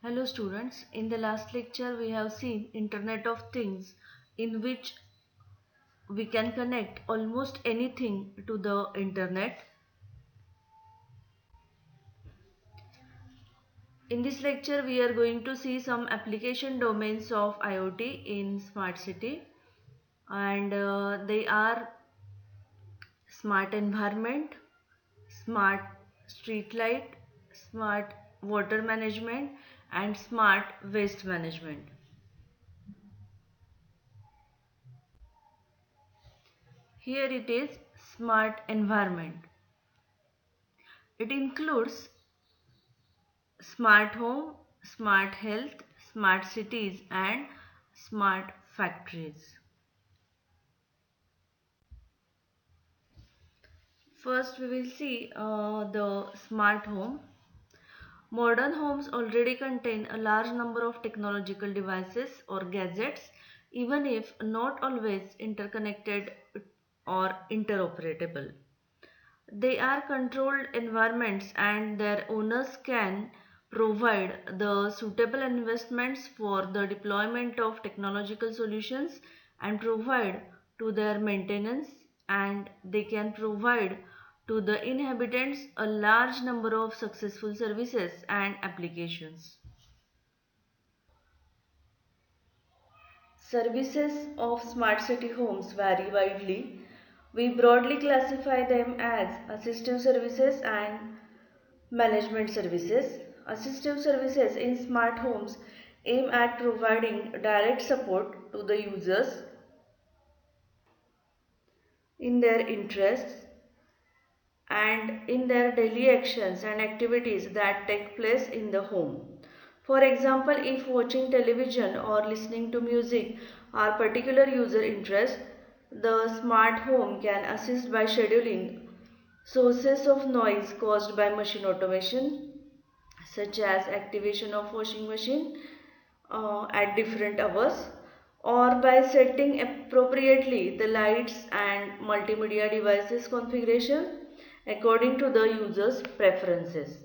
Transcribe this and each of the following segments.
Hello students, in the last lecture we have seen Internet of Things, in which we can connect almost anything to the internet. In this lecture we are going to see some application domains of IoT in smart city, and they are smart environment, smart street light, smart water management and smart waste management. Here it is smart environment. It includes smart home, smart health, smart cities and smart factories. First we will see the smart home. Modern homes already contain a large number of technological devices or gadgets, even if not always interconnected or interoperable. They are controlled environments and their owners can provide the suitable investments for the deployment of technological solutions and provide to their maintenance, and they can provide to the inhabitants a large number of successful services and applications. Services of smart city homes vary widely. We broadly classify them as assistive services and management services. Assistive services in smart homes aim at providing direct support to the users in their interests and in their daily actions and activities that take place in the home. For example, if watching television or listening to music are particular user interests, the smart home can assist by scheduling sources of noise caused by machine automation, such as activation of washing machine at different hours, or by setting appropriately the lights and multimedia devices configuration according to the user's preferences.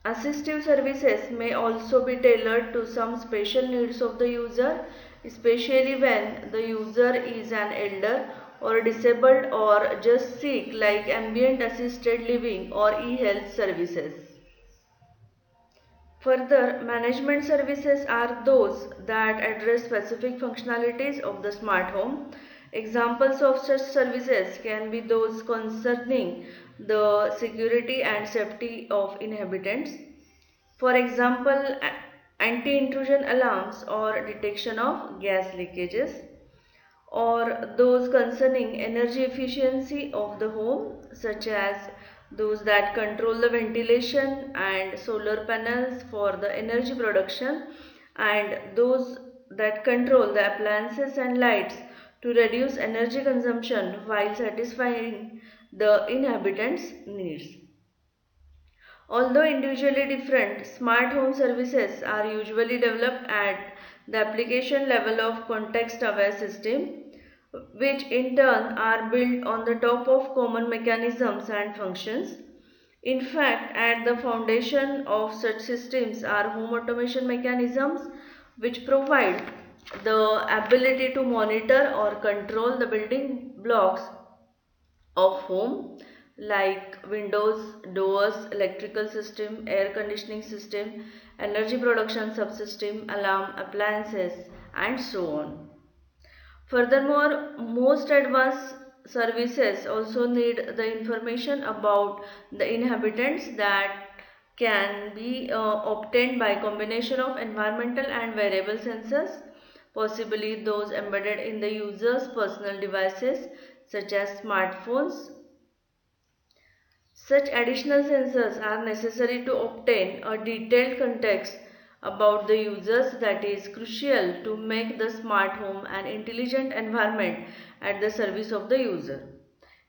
Assistive services may also be tailored to some special needs of the user, especially when the user is an elder or disabled or just sick, like ambient assisted living or e-health services. Further, management services are those that address specific functionalities of the smart home. Examples of such services can be those concerning the security and safety of inhabitants. For example, anti-intrusion alarms or detection of gas leakages, or those concerning energy efficiency of the home, such as those that control the ventilation and solar panels for the energy production, and those that control the appliances and lights to reduce energy consumption while satisfying the inhabitants' needs. Although individually different, smart home services are usually developed at the application level of context-aware system, which in turn are built on the top of common mechanisms and functions. In fact, at the foundation of such systems are home automation mechanisms, which provide the ability to monitor or control the building blocks of home, like windows, doors, electrical system, air conditioning system, energy production subsystem, alarm, appliances and so on. Furthermore, most advanced services also need the information about the inhabitants that can be obtained by combination of environmental and wearable sensors, possibly those embedded in the user's personal devices such as smartphones. Such additional sensors are necessary to obtain a detailed context about the users that is crucial to make the smart home an intelligent environment at the service of the user.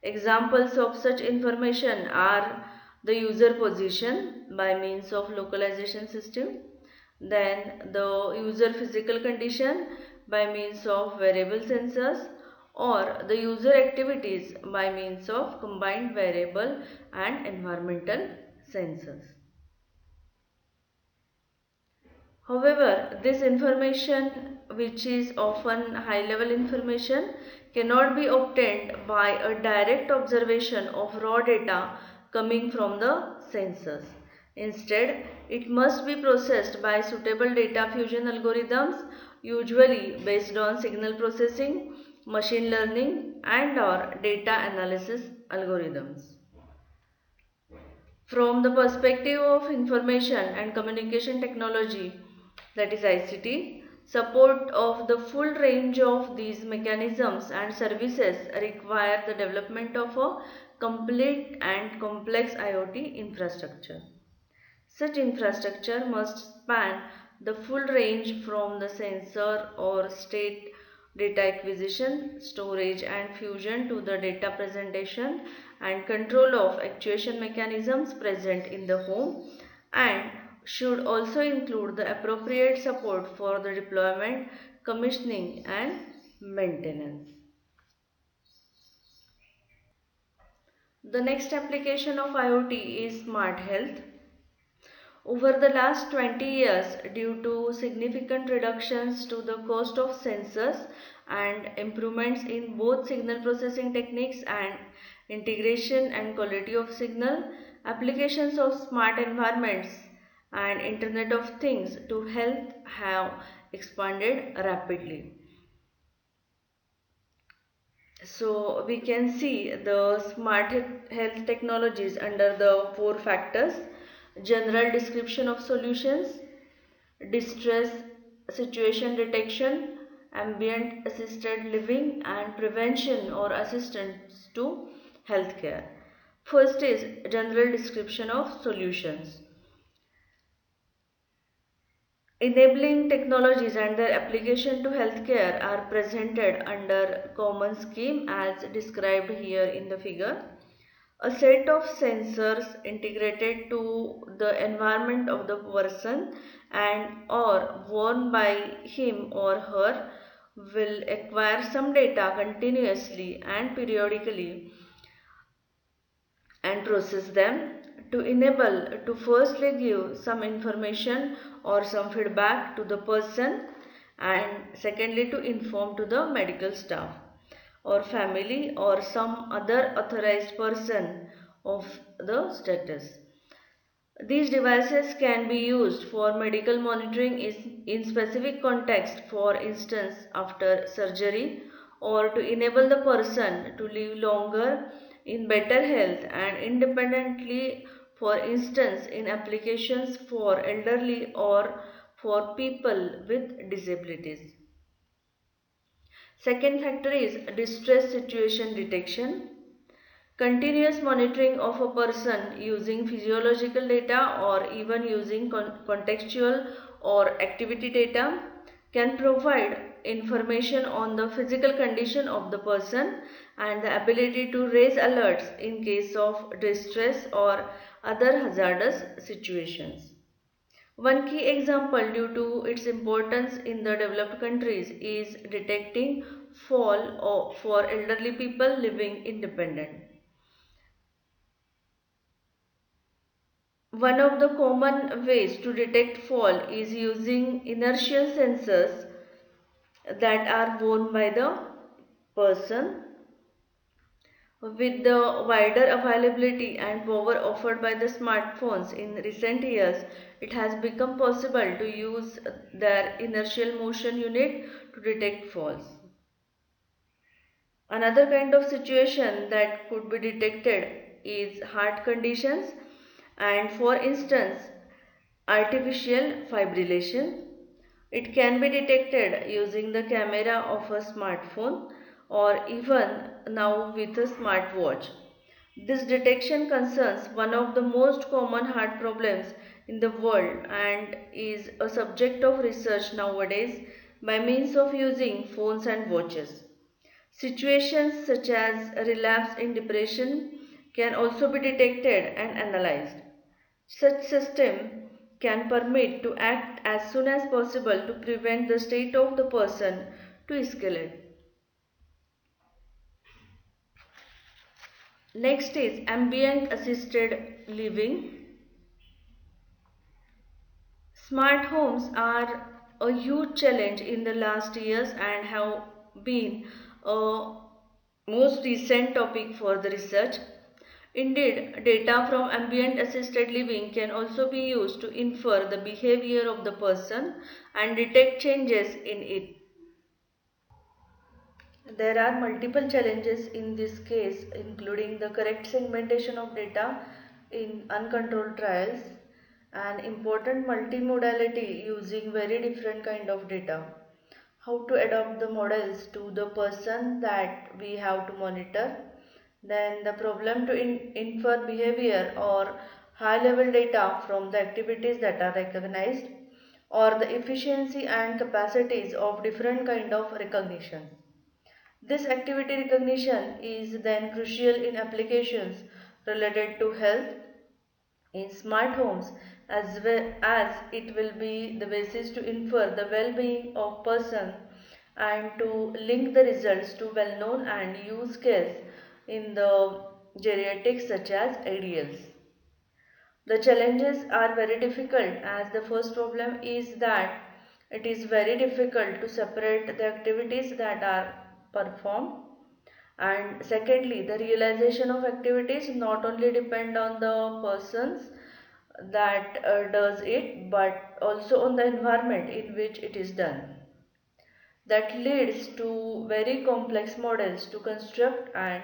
Examples of such information are the user position by means of localization system, then the user physical condition by means of variable sensors, or the user activities by means of combined variable and environmental sensors. However, this information, which is often high level information, cannot be obtained by a direct observation of raw data coming from the sensors. Instead, it must be processed by suitable data fusion algorithms, usually based on signal processing, machine learning, and or data analysis algorithms. From the perspective of information and communication technology, that is ICT, support of the full range of these mechanisms and services require the development of a complete and complex IoT infrastructure. Such infrastructure must span the full range from the sensor or state data acquisition, storage and fusion to the data presentation and control of actuation mechanisms present in the home, and should also include the appropriate support for the deployment, commissioning and maintenance. The next application of IoT is smart health. Over the last 20 years, due to significant reductions to the cost of sensors and improvements in both signal processing techniques and integration and quality of signal, applications of smart environments and Internet of Things to health have expanded rapidly. So we can see the smart health technologies under the four factors: general description of solutions, distress situation detection, ambient assisted living, and prevention or assistance to healthcare. First is general description of solutions. Enabling technologies and their application to healthcare are presented under common scheme as described here in the figure. A set of sensors integrated to the environment of the person and or worn by him or her will acquire some data continuously and periodically and process them to enable to firstly give some information or some feedback to the person, and secondly to inform to the medical staff or family or some other authorized person of the status. These devices can be used for medical monitoring in specific context, for instance after surgery, or to enable the person to live longer in better health and independently, for instance in applications for elderly or for people with disabilities. Second factor is distress situation detection. Continuous monitoring of a person using physiological data or even using contextual or activity data can provide information on the physical condition of the person and the ability to raise alerts in case of distress or other hazardous situations. One key example due to its importance in the developed countries is detecting fall for elderly people living independent. One of the common ways to detect fall is using inertial sensors that are worn by the person. With the wider availability and power offered by the smartphones in recent years, it has become possible to use their inertial motion unit to detect falls. Another kind of situation that could be detected is heart conditions, and for instance artificial fibrillation. It can be detected using the camera of a smartphone or even now with a smartwatch. This detection concerns one of the most common heart problems in the world and is a subject of research nowadays by means of using phones and watches. Situations such as relapse in depression can also be detected and analyzed. Such system can permit to act as soon as possible to prevent the state of the person to escalate. Next is ambient assisted living. Smart homes are a huge challenge in the last years and have been a most recent topic for the research. Indeed, data from ambient assisted living can also be used to infer the behavior of the person and detect changes in it. There are multiple challenges in this case, including the correct segmentation of data in uncontrolled trials and important multimodality using very different kind of data. How to adapt the models to the person that we have to monitor. Then the problem to infer behavior or high level data from the activities that are recognized or the efficiency and capacities of different kind of recognition. This activity recognition is then crucial in applications related to health in smart homes as well as it will be the basis to infer the well-being of person and to link the results to well-known and used skills in the geriatrics such as ideals. The challenges are very difficult as the first problem is that it is very difficult to separate the activities that are performed, and secondly the realization of activities not only depend on the persons that does it but also on the environment in which it is done. That leads to very complex models to construct and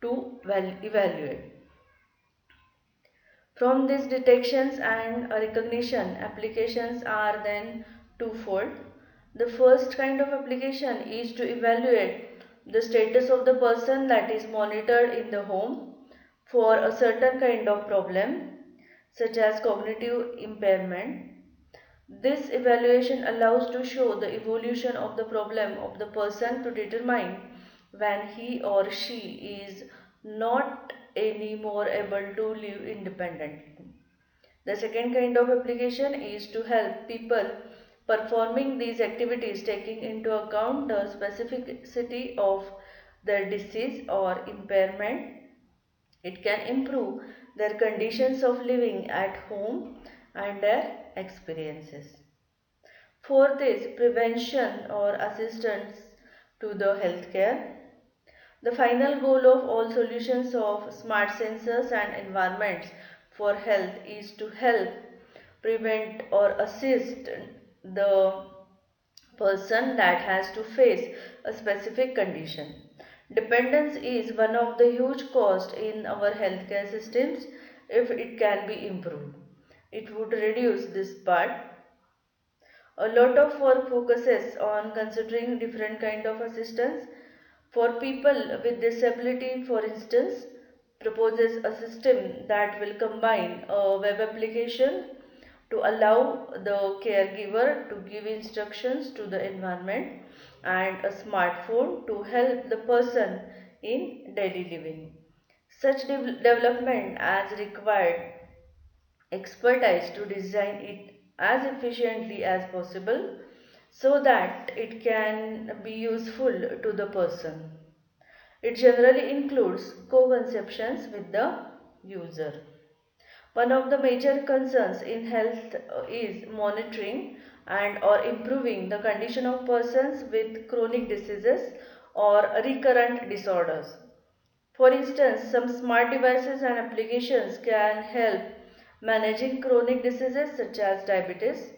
to evaluate. From these detections and recognition, applications are then twofold. The first kind of application is to evaluate the status of the person that is monitored in the home for a certain kind of problem, such as cognitive impairment. This evaluation allows to show the evolution of the problem of the person to determine when he or she is not any more able to live independently. The second kind of application is to help people performing these activities taking into account the specificity of their disease or impairment. It can improve their conditions of living at home and their experiences. Fourth is prevention or assistance to the healthcare. The final goal of all solutions of smart sensors and environments for health is to help prevent or assist the person that has to face a specific condition. Dependence is one of the huge costs in our healthcare systems if it can be improved. It would reduce this part. A lot of work focuses on considering different kind of assistance for people with disability. For instance, proposes a system that will combine a web application to allow the caregiver to give instructions to the environment and a smartphone to help the person in daily living. Such development as required expertise to design it as efficiently as possible so that it can be useful to the person. It generally includes co-conceptions with the user. One of the major concerns in health is monitoring and or improving the condition of persons with chronic diseases or recurrent disorders. For instance, some smart devices and applications can help managing chronic diseases such as diabetes.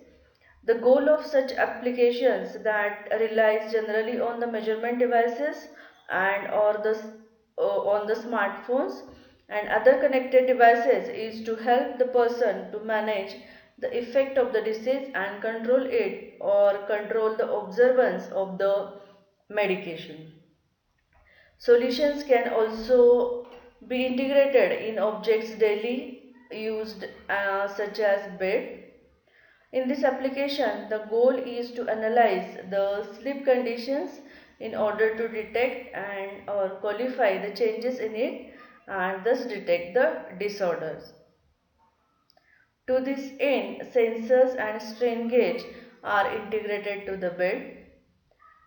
The goal of such applications that relies generally on the measurement devices and or on the smartphones and other connected devices is to help the person to manage the effect of the disease and control it or control the observance of the medication. Solutions can also be integrated in objects daily used such as bed. In this application, the goal is to analyze the sleep conditions in order to detect and or qualify the changes in it and thus detect the disorders. To this end, sensors and strain gauge are integrated to the bed.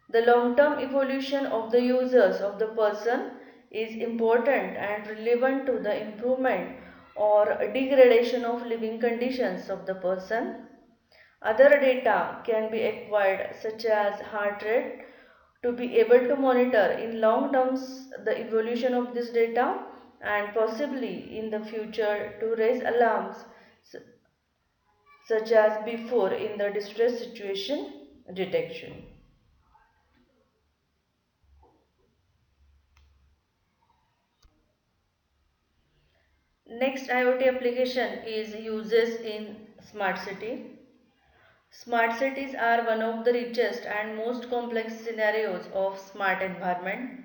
The long-term evolution of the users of the person is important and relevant to the improvement or degradation of living conditions of the person. Other data can be acquired, such as heart rate, to be able to monitor in long terms the evolution of this data and possibly in the future to raise alarms such as before in the distress situation detection. Next IoT application is uses in smart city. Smart cities are one of the richest and most complex scenarios of smart environment.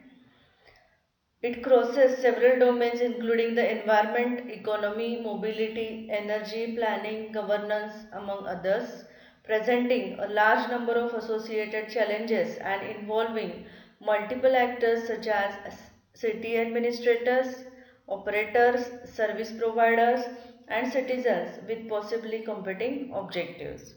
It crosses several domains including the environment, economy, mobility, energy, planning, governance, among others, presenting a large number of associated challenges and involving multiple actors such as city administrators, operators, service providers, and citizens with possibly competing objectives.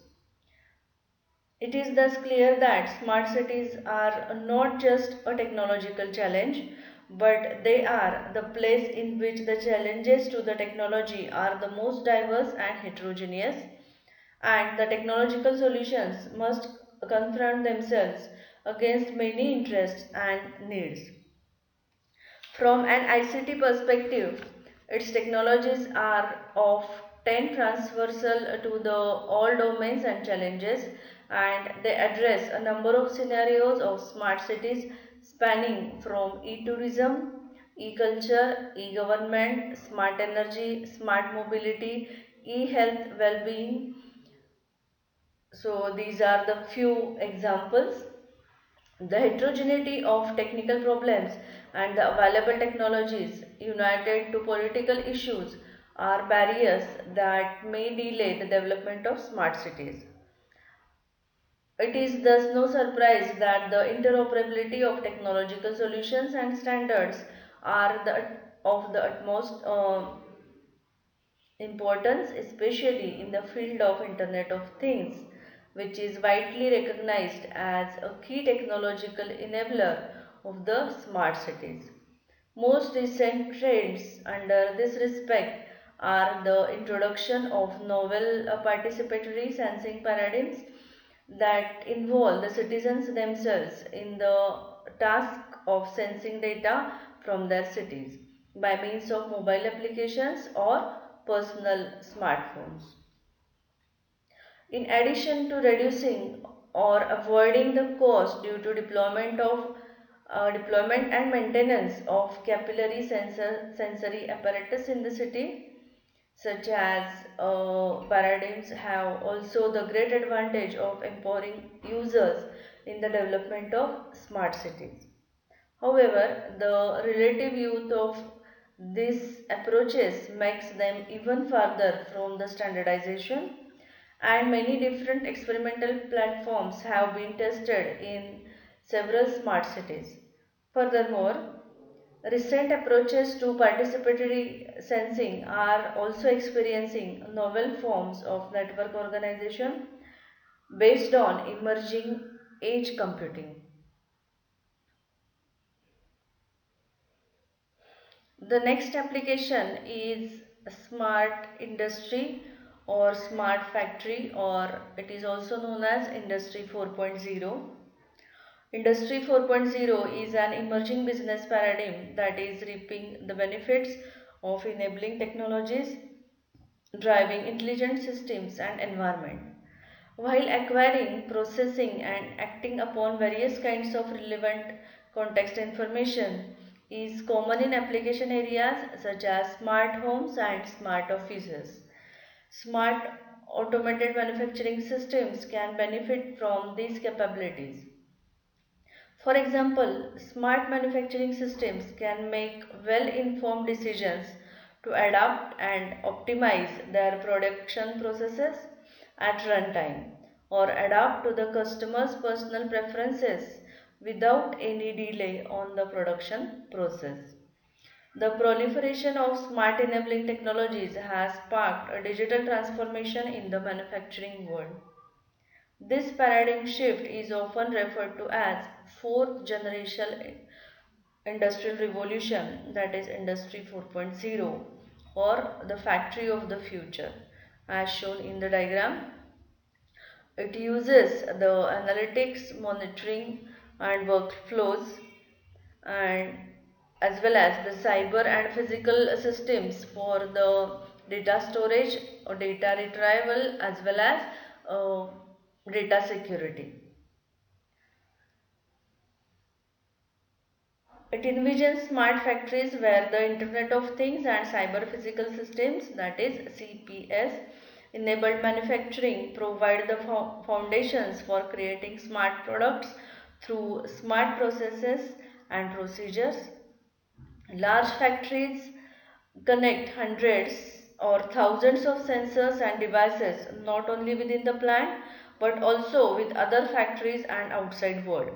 It is thus clear that smart cities are not just a technological challenge, but they are the place in which the challenges to the technology are the most diverse and heterogeneous, and the technological solutions must confront themselves against many interests and needs. From an ICT perspective, its technologies are often transversal to the all domains and challenges, and they address a number of scenarios of smart cities spanning from e-tourism, e-culture, e-government, smart energy, smart mobility, e-health well-being. So these are the few examples. The heterogeneity of technical problems and the available technologies united to political issues are barriers that may delay the development of smart cities. It is thus no surprise that the interoperability of technological solutions and standards are of the utmost importance, especially in the field of Internet of Things, which is widely recognized as a key technological enabler of the smart cities. Most recent trends under this respect are the introduction of novel participatory sensing paradigms that involve the citizens themselves in the task of sensing data from their cities by means of mobile applications or personal smartphones. In addition to reducing or avoiding the cost due to deployment and maintenance of capillary sensory apparatus in the city, such as paradigms have also the great advantage of empowering users in the development of smart cities. However, the relative youth of these approaches makes them even further from the standardization, and many different experimental platforms have been tested in several smart cities. Furthermore, recent approaches to participatory sensing are also experiencing novel forms of network organization based on emerging edge computing. The next application is smart industry or smart factory, or it is also known as industry 4.0. Industry 4.0 is an emerging business paradigm that is reaping the benefits of enabling technologies, driving intelligent systems and environment, while acquiring, processing, and acting upon various kinds of relevant context information is common in application areas such as smart homes and smart offices. Smart automated manufacturing systems can benefit from these capabilities. For example, smart manufacturing systems can make well informed decisions to adapt and optimize their production processes at runtime or adapt to the customer's personal preferences without any delay on the production process. The proliferation of smart enabling technologies has sparked a digital transformation in the manufacturing world. This paradigm shift is often referred to as fourth generation industrial revolution, that is industry 4.0, or the factory of the future as shown in the diagram. It uses the analytics, monitoring and workflows, and as well as the cyber and physical systems for the data storage or data retrieval, as well as uh, data security. It envisions smart factories where the Internet of Things and Cyber Physical Systems, that is CPS, enabled manufacturing provide the foundations for creating smart products through smart processes and procedures. Large factories connect hundreds or thousands of sensors and devices not only within the plant but also with other factories and outside world.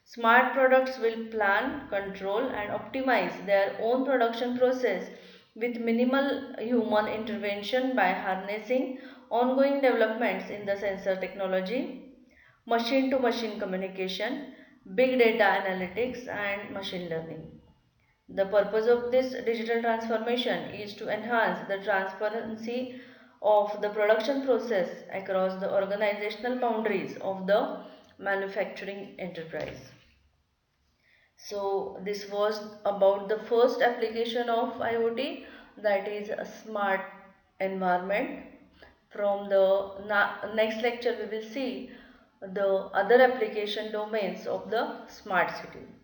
Smart products will plan, control and optimize their own production process with minimal human intervention by harnessing ongoing developments in the sensor technology, machine to machine communication, big data analytics and machine learning. The purpose of this digital transformation is to enhance the transparency of the production process across the organizational boundaries of the manufacturing enterprise. So this was about the first application of IoT, that is a smart environment. From the next lecture we will see the other application domains of the smart city.